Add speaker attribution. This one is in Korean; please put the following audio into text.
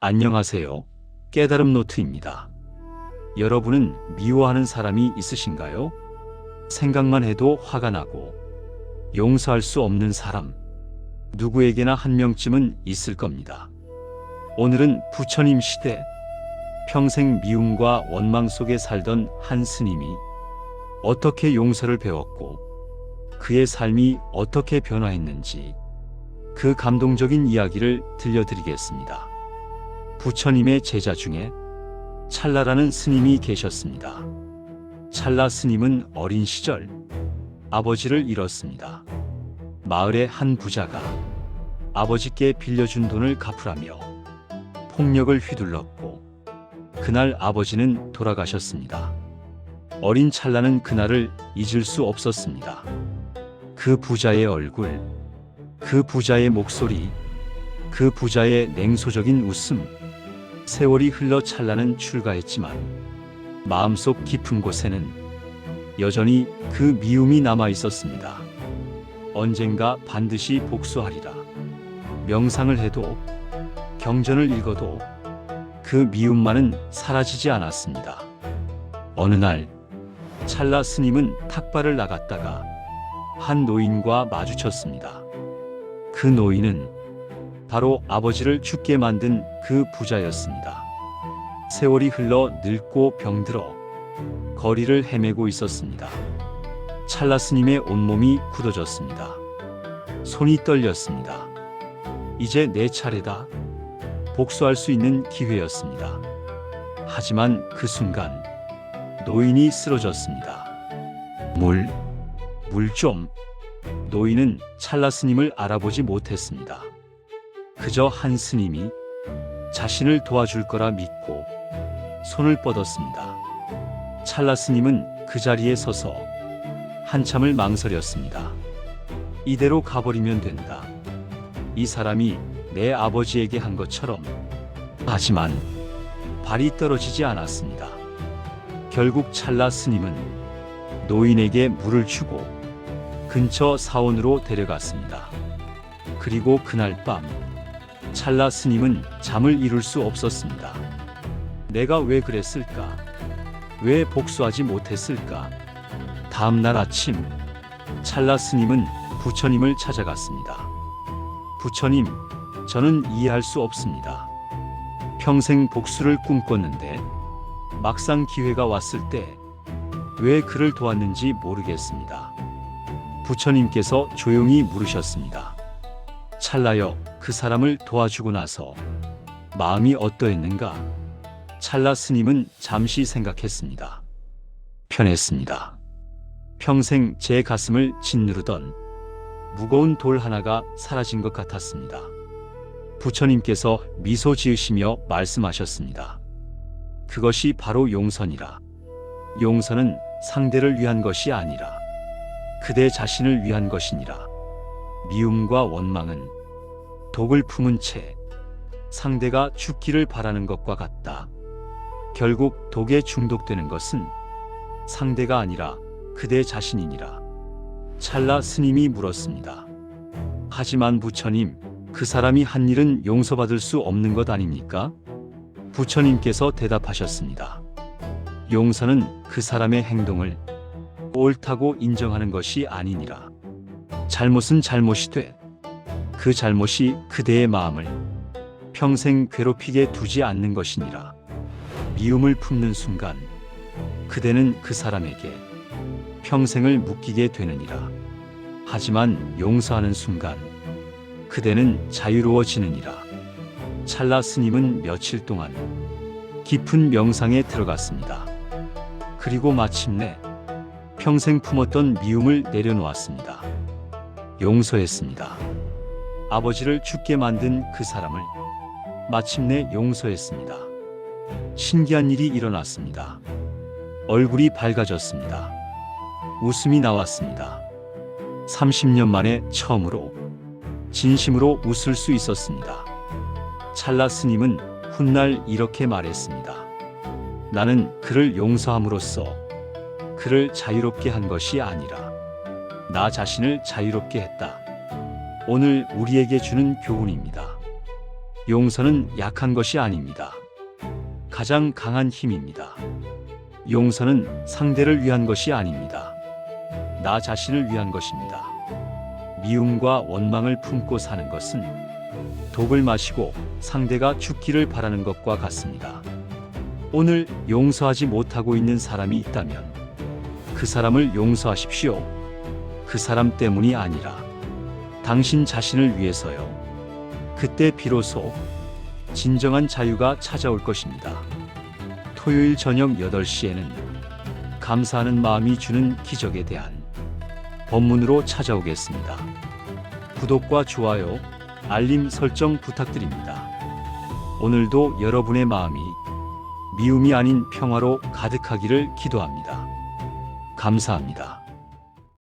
Speaker 1: 안녕하세요. 깨달음 노트입니다. 여러분은 미워하는 사람이 있으신가요? 생각만 해도 화가 나고 용서할 수 없는 사람, 누구에게나 한 명쯤은 있을 겁니다. 오늘은 부처님 시대, 평생 미움과 원망 속에 살던 한 스님이 어떻게 용서를 배웠고 그의 삶이 어떻게 변화했는지 그 감동적인 이야기를 들려드리겠습니다. 부처님의 제자 중에 찰나라는 스님이 계셨습니다. 찰나 스님은 어린 시절 아버지를 잃었습니다. 마을의 한 부자가 아버지께 빌려준 돈을 갚으라며 폭력을 휘둘렀고 그날 아버지는 돌아가셨습니다. 어린 찰나는 그날을 잊을 수 없었습니다. 그 부자의 얼굴, 그 부자의 목소리, 그 부자의 냉소적인 웃음. 세월이 흘러 찰나는 출가했지만 마음속 깊은 곳에는 여전히 그 미움이 남아 있었습니다. 언젠가 반드시 복수하리라. 명상을 해도 경전을 읽어도 그 미움만은 사라지지 않았습니다. 어느 날 찰나 스님은 탁발을 나갔다가 한 노인과 마주쳤습니다. 그 노인은 바로 아버지를 죽게 만든 그 부자였습니다. 세월이 흘러 늙고 병들어 거리를 헤매고 있었습니다. 찰나 스님의 온몸이 굳어졌습니다. 손이 떨렸습니다. 이제 내 차례다. 복수할 수 있는 기회였습니다. 하지만 그 순간 노인이 쓰러졌습니다. 물 좀. 노인은 찰나 스님을 알아보지 못했습니다. 그저 한 스님이 자신을 도와줄 거라 믿고 손을 뻗었습니다. 찰나 스님은 그 자리에 서서 한참을 망설였습니다. 이대로 가버리면 된다. 이 사람이 내 아버지에게 한 것처럼. 하지만 발이 떨어지지 않았습니다. 결국 찰나 스님은 노인에게 물을 주고 근처 사원으로 데려갔습니다. 그리고 그날 밤 찰나 스님은 잠을 이룰 수 없었습니다. 내가 왜 그랬을까? 왜 복수하지 못했을까? 다음 날 아침 찰나 스님은 부처님을 찾아갔습니다. 부처님, 저는 이해할 수 없습니다. 평생 복수를 꿈꿨는데 막상 기회가 왔을 때 왜 그를 도왔는지 모르겠습니다. 부처님께서 조용히 물으셨습니다. 찰나여, 그 사람을 도와주고 나서 마음이 어떠했는가? 찰나 스님은 잠시 생각했습니다. 편했습니다. 평생 제 가슴을 짓누르던 무거운 돌 하나가 사라진 것 같았습니다. 부처님께서 미소 지으시며 말씀하셨습니다. 그것이 바로 용서니라. 용서는 상대를 위한 것이 아니라 그대 자신을 위한 것이니라. 미움과 원망은 독을 품은 채 상대가 죽기를 바라는 것과 같다. 결국 독에 중독되는 것은 상대가 아니라 그대 자신이니라. 찰나 스님이 물었습니다. 하지만 부처님, 그 사람이 한 일은 용서받을 수 없는 것 아닙니까? 부처님께서 대답하셨습니다. 용서는 그 사람의 행동을 옳다고 인정하는 것이 아니니라. 잘못은 잘못이 돼. 그 잘못이 그대의 마음을 평생 괴롭히게 두지 않는 것이니라. 미움을 품는 순간 그대는 그 사람에게 평생을 묶이게 되느니라. 하지만 용서하는 순간 그대는 자유로워지느니라. 찰나 스님은 며칠 동안 깊은 명상에 들어갔습니다. 그리고 마침내 평생 품었던 미움을 내려놓았습니다. 용서했습니다. 아버지를 죽게 만든 그 사람을 마침내 용서했습니다. 신기한 일이 일어났습니다. 얼굴이 밝아졌습니다. 웃음이 나왔습니다. 30년 만에 처음으로 진심으로 웃을 수 있었습니다. 찰나 스님은 훗날 이렇게 말했습니다. 나는 그를 용서함으로써 그를 자유롭게 한 것이 아니라 나 자신을 자유롭게 했다. 오늘 우리에게 주는 교훈입니다. 용서는 약한 것이 아닙니다. 가장 강한 힘입니다. 용서는 상대를 위한 것이 아닙니다. 나 자신을 위한 것입니다. 미움과 원망을 품고 사는 것은 독을 마시고 상대가 죽기를 바라는 것과 같습니다. 오늘 용서하지 못하고 있는 사람이 있다면 그 사람을 용서하십시오. 그 사람 때문이 아니라 당신 자신을 위해서요. 그때 비로소 진정한 자유가 찾아올 것입니다. 토요일 저녁 8시에는 감사하는 마음이 주는 기적에 대한 본문으로 찾아오겠습니다. 구독과 좋아요, 알림 설정 부탁드립니다. 오늘도 여러분의 마음이 미움이 아닌 평화로 가득하기를 기도합니다. 감사합니다.